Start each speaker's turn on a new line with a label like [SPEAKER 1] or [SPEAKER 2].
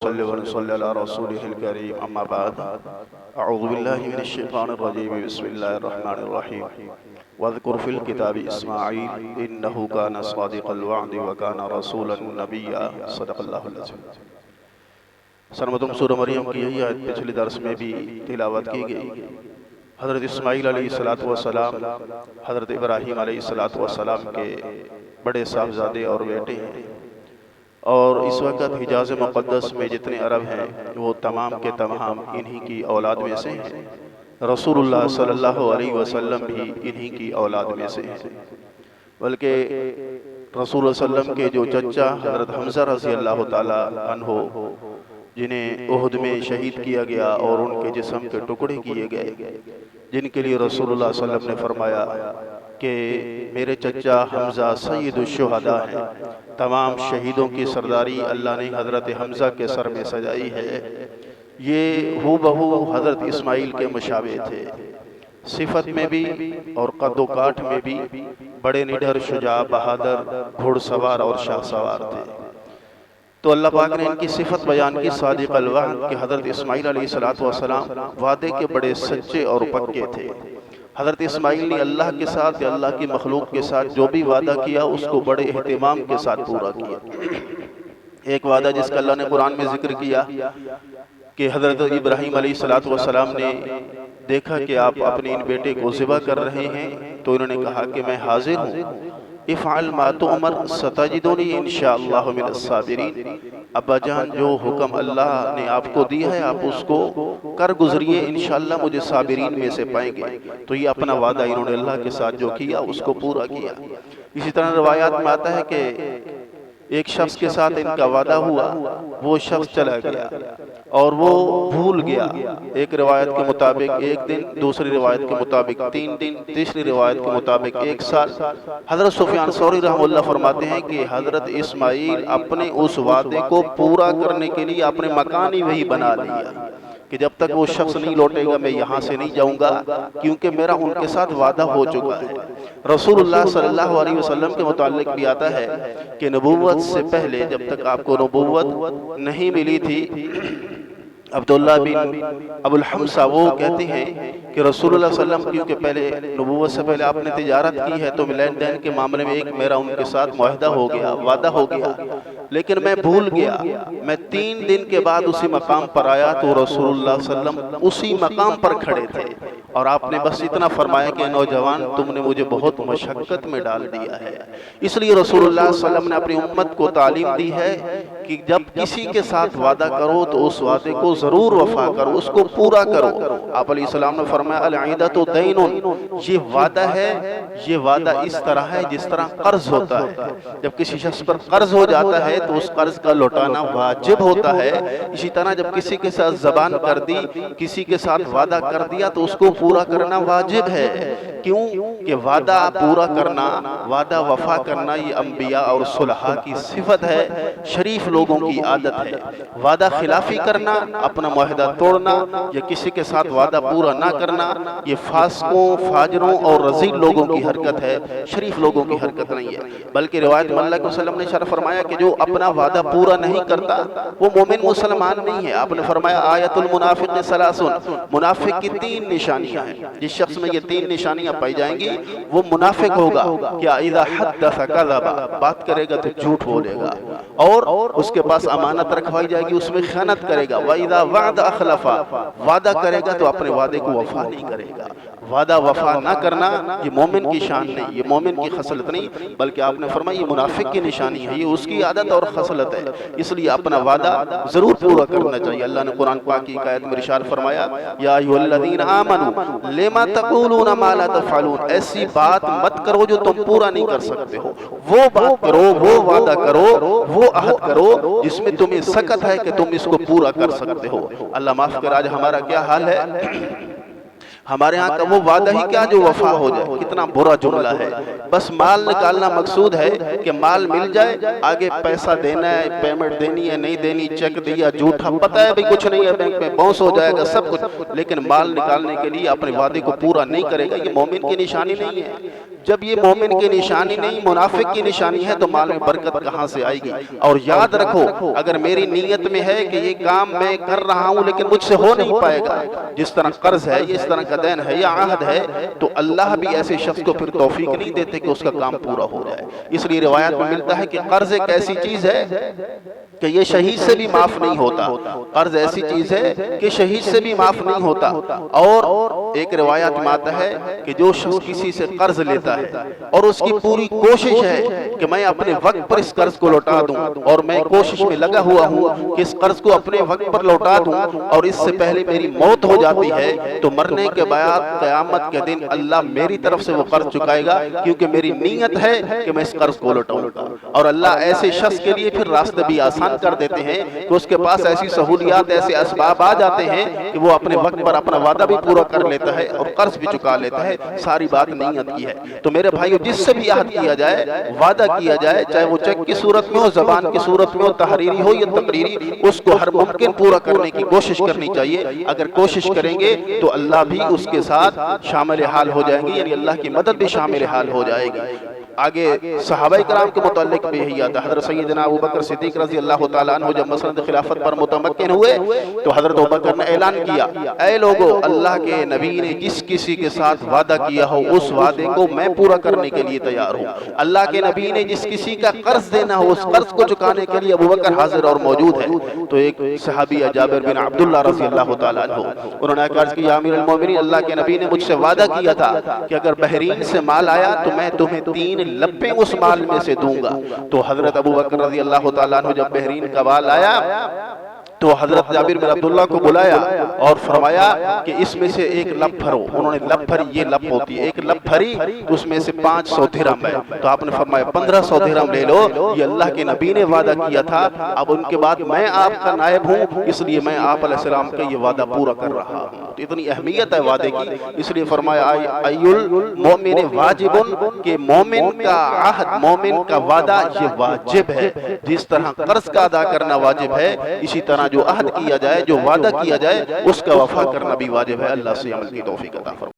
[SPEAKER 1] صلی علی رسولہ الکریم اما بعد اعوذ باللہ من الشیطان الرجیم بسم اللہ الرحمن الرحیم وَاذْكُرْ فِي الْكِتَابِ إِسْمَاعِيلَ إِنَّهُ كَانَ صَادِقَ الْوَعْدِ وَكَانَ رَسُولًا نَبِيًّا صدق اللہ العظیم۔ سرمدم سورہ مریم کی یہی آیت پچھلے درس میں بھی تلاوت کی گئی۔ حضرت اسماعیل علیہ السلام حضرت ابراہیم علیہ السلام کے بڑے صاحبزادے اور بیٹے ہیں، اور اس وقت حجاز مقدس میں جتنے عرب ہیں وہ تمام کے تمام انہی کی اولاد میں سے ہیں۔ رسول اللہ صلی اللہ علیہ وسلم بھی انہی کی اولاد میں سے ہیں، بلکہ رسول اللہ صلی اللہ علیہ وسلم کے جو چچا حضرت حمزہ رضی اللہ تعالیٰ عنہ جنہیں احد میں شہید کیا گیا اور ان کے جسم کے ٹکڑے کیے گئے، جن کے لیے رسول اللہ صلی اللہ علیہ وسلم نے فرمایا کہ میرے چچا حمزہ سید الشہداء ہیں، تمام شہیدوں کی سرداری اللہ نے حضرت حمزہ کے سر میں سجائی ہے۔ یہ ہو بہو حضرت اسماعیل کے مشابہ تھے، صفت میں بھی اور قد و کاٹ میں بھی بڑے نڈر، شجاع، بہادر، گھوڑ سوار اور شاہ سوار تھے۔ تو اللہ پاک نے ان کی صفت بیان کی صادق الوعد کہ حضرت اسماعیل علیہ السلام وعدے کے بڑے سچے اور پکے تھے۔ حضرت اسماعیل نے اللہ کے ساتھ یا اللہ کی مخلوق کے ساتھ جو بھی وعدہ کیا اس کو بڑے اہتمام کے ساتھ پورا کیا۔ ایک وعدہ جس کا اللہ نے قرآن میں ذکر کیا کہ حضرت ابراہیم علیہ السلام نے دیکھا کہ آپ اپنے ان بیٹے کو ذبح کر رہے ہیں، تو انہوں نے کہا کہ میں حاضر ہوں، افعل ما تؤمر ستجدنی انشاءاللہ من الصابرین۔ ابا جان، جو حکم اللہ نے آپ کو دیا ہے آپ اس کو کر گزریے، انشاءاللہ مجھے صابرین میں سے پائیں گے۔ تو یہ اپنا وعدہ انہوں نے اللہ کے ساتھ جو کیا اس کو پورا کیا۔ اسی طرح روایات میں آتا ہے کہ ایک شخص کے ساتھ ان کا وعدہ ہوا، وہ شخص چلا گیا اور وہ بھول گیا۔ ایک روایت کے مطابق ایک دن، دوسری روایت کے مطابق 3 دن، تیسری روایت کے مطابق 1 سال۔ حضرت سفیان ثوری رحمہ اللہ فرماتے ہیں کہ حضرت اسماعیل اپنے اس وعدے کو پورا کرنے کے لیے اپنے مکان ہی وہی بنا لیا کہ جب تک وہ شخص نہیں لوٹے گا میں یہاں سے نہیں جاؤں گا، کیونکہ میرا ان کے ساتھ وعدہ ہو چکا ہے۔ رسول اللہ صلی اللہ علیہ وسلم کے متعلق بھی آتا ہے کہ نبوت سے پہلے، جب تک آپ کو نبوت نہیں ملی تھی، عبداللہ بن ابو الحمصہ وہ کہتے ہیں کہ رسول اللہ صلی اللہ علیہ وسلم کیونکہ پہلے نبوت سے پہلے آپ نے تجارت کی ہے تو لین دین کے معاملے میں ایک میرا ان کے ساتھ معاہدہ ہو گیا، وعدہ ہو گیا، لیکن میں بھول گیا۔ میں 3 دن کے بعد اسی مقام پر آیا تو رسول اللہ صلی اللہ علیہ وسلم اسی مقام پر کھڑے تھے، اور آپ نے بس اتنا فرمایا کہ نوجوان تم نے مجھے بہت مشقت میں ڈال دیا ہے۔ اس لیے رسول اللہ صلی اللہ علیہ وسلم نے اپنی امت کو تعلیم دی ہے کہ جب کسی کے ساتھ وعدہ کرو تو اس وعدے کو ضرور وفا کرو، اس کو پورا کرو۔ آپ علیہ السلام نے فرمایا العیدۃ دین، یہ وعدہ ہے، یہ وعدہ اس طرح ہے جس طرح قرض ہوتا ہے۔ جب کسی شخص پر قرض ہو جاتا ہے تو اس قرض کا لوٹانا واجب ہوتا ہے، اسی طرح جب کسی کے ساتھ زبان کر دی، کسی کے ساتھ وعدہ کر دیا تو اس کو پورا کرنا واجب ہے۔ کیوں کہ وعدہ پورا کرنا، وعدہ وفا کرنا یہ انبیاء اور صلحاء کی صفت ہے، شریف لوگوں کی عادت ہے۔ وعدہ خلافی کرنا، اپنا معاہدہ توڑنا یا کسی کے ساتھ وعدہ پورا نہ کرنا، یہ فاسقوں، فاجروں اور رذیل لوگوں کی حرکت ہے، شریف لوگوں کی حرکت نہیں ہے۔ بلکہ روایت میں اللہ کے وسلم نے اشارہ فرمایا کہ جو اپنا وعدہ پورا نہیں کرتا وہ مومن مسلمان نہیں ہے۔ آپ نے فرمایا آیت المنافق ثلاث، منافق کی 3 نشانیاں ہیں، جس شخص میں یہ 3 نشانیاں پائی جائیں گی وہ منافق ہوگا۔ کیا اذا حدث کذب، بات کرے گا تو جھوٹ بولے گا، اور اس کے پاس امانت رکھوائی جائے گی اس میں خیانت کرے گا۔ وَإِذَا وَعْدَ أَخْلَفَ، وعدہ کرے گا تو اپنے وعدے کو وفا نہیں کرے گا۔ وعدہ وفا نہ کرنا یہ مومن کی شان نہیں، یہ مومن کی خصلت نہیں، بلکہ آپ نے فرمایا یہ منافق کی نشانی ہے، یہ اس کی عادت اور خصلت ہے۔ اس لیے اپنا وعدہ ضرور پورا کرنا چاہیے۔ اللہ نے قرآن پاک کی آیت میں ارشاد فرمایا یا ایھا الذین آمنوا لما تقولون ما لا تفعلون، ایسی بات مت کرو جو تم پورا نہیں کر سکتے ہو۔ وہ بات کرو، وہ وعدہ کرو، وہ عہد کرو جس میں تمہیں سکت ہے کہ تم اس کو پورا کر سکتے ہو۔ اللہ معاف کر، آج ہمارا کیا حال ہے، ہمارے ہاں کا وہ وعدہ ہی کیا جو وفا ہو جائے، کتنا برا جملہ ہے۔ بس مال نکالنا مقصود ہے کہ مال مل جائے، آگے پیسہ دینا ہے، پیمنٹ دینی ہے نہیں دینی، چیک دیا جھوٹا، پتہ ہے بھی کچھ نہیں ہے، بینک میں باؤنس ہو جائے گا سب کچھ، لیکن مال نکالنے کے لیے اپنے وعدے کو پورا نہیں کرے گا، یہ مومن کی نشانی نہیں ہے۔ جب یہ مومن کی نشانی نہیں منافق کی نشانی ہے تو مال میں برکت کہاں سے آئے گی؟ اور یاد رکھو اگر میری نیت میں ہے کہ یہ کام میں کر رہا ہوں لیکن مجھ سے ہو نہیں پائے گا، جس طرح قرض ہے، اس طرح کا دین ہے یا عہد ہے، تو اللہ بھی ایسے شخص کو پھر توفیق نہیں دیتے کہ اس کا کام پورا ہو جائے۔ اس لیے روایات میں ملتا ہے کہ قرض ایک ایسی چیز ہے کہ یہ شہید سے بھی معاف نہیں ہوتا، قرض ایسی چیز ہے کہ شہید سے بھی معاف نہیں ہوتا۔ اور ایک روایت میں آتا ہے کہ جو شخص کسی سے قرض لیتا ہے اور اس کی پوری کوشش ہے کہ میں اپنے وقت پر اس قرض کو لوٹا دوں، اور میں کوشش میں لگا ہوا ہوں کہ اس قرض کو اپنے وقت پر لوٹا دوں، اور اس سے پہلے میری موت ہو جاتی ہے، تو مرنے کے بعد قیامت کے دن اللہ میری طرف سے وہ قرض چکائے گا، کیونکہ میری نیت ہے کہ میں اس قرض کو لوٹاؤں گا۔ اور اللہ ایسے شخص کے لیے پھر راستے بھی آسان کر دیتے ہیں کہ اس کے پاس ایسی سہولیات، ایسے اسباب آ جاتے ہیں کہ وہ اپنے وقت پر اپنا وعدہ بھی پورا کر لیتا ہے اور قرض بھی چکا لیتا ہے۔ ساری بات نیت کی ہے۔ تو میرے بھائیو، جس سے بھی عہد کیا جائے، وعدہ کیا جائے، چاہے وہ چیک کی صورت میں ہو، زبان کی صورت میں ہو، تحریری ہو یا تقریری، اس کو ہر ممکن پورا کرنے کی کوشش کرنی چاہیے۔ اگر کوشش کریں گے تو اللہ بھی اس کے ساتھ شامل حال ہو جائیں گے، یعنی اللہ کی مدد بھی شامل حال ہو جائے گی۔ آگے صحابہ کرام کے متعلق بھی یہی آتا ہے۔ حضرت سیدنا ابوبکر صدیق رضی اللہ تعالیٰ عنہ جب مسند خلافت پر متمکن ہوئے تو حضرت ابوبکر نے اعلان کیا، اے لوگو، اللہ کے نبی نے جس کسی کے ساتھ وعدہ کیا ہو اس وعدے کو میں پورا کرنے کے لیے تیار ہوں۔ اللہ کے نبی نے جس کسی کا قرض دینا ہو اس قرض کو چکانے کے لیے ابوبکر حاضر اور موجود ہے۔ تو ایک صحابی جابر بن عبداللہ رضی اللہ تعالیٰ عنہ، انہوں نے عرض کیا، امیر المومنین، اللہ کے نبی نے مجھ سے وعدہ کیا تھا کہ اگر بحرین سے مال آیا تو میں تمہیں 3 لپیں اس مال میں سے دوں گا۔ تو حضرت ابوبکر رضی اللہ تعالیٰ عنہ جب بحرین کا مال آیا تو حضرت جابر بن عبداللہ کو بلایا اور فرمایا کہ اس میں سے ایک لپ بھرو۔ انہوں نے لپ بھری، یہ لپ ہوتی ہے، ایک لپ بھری تو اس میں سے 500 درہم ہے۔ تو آپ نے فرمایا 1500 درہم لے لو، یہ اللہ کے نبی نے وعدہ کیا تھا، اب ان کے بعد میں آپ کا نائب ہوں، اس لیے میں آپ علیہ السلام کا یہ وعدہ پورا کر رہا ہوں۔ تو اتنی اہمیت ہے وعدے کی، اس لیے فرمایا ای المومن واجب، کہ مومن کا عہد، مومن کا وعدہ یہ واجب ہے۔ جس طرح قرض کا ادا کرنا واجب ہے، اسی طرح جو عہد کیا جائے، جو وعدہ کیا جائے، اس کا وفا کرنا بھی واجب ہے۔ اللہ سے عمل کی توفیق عطا فرمائے۔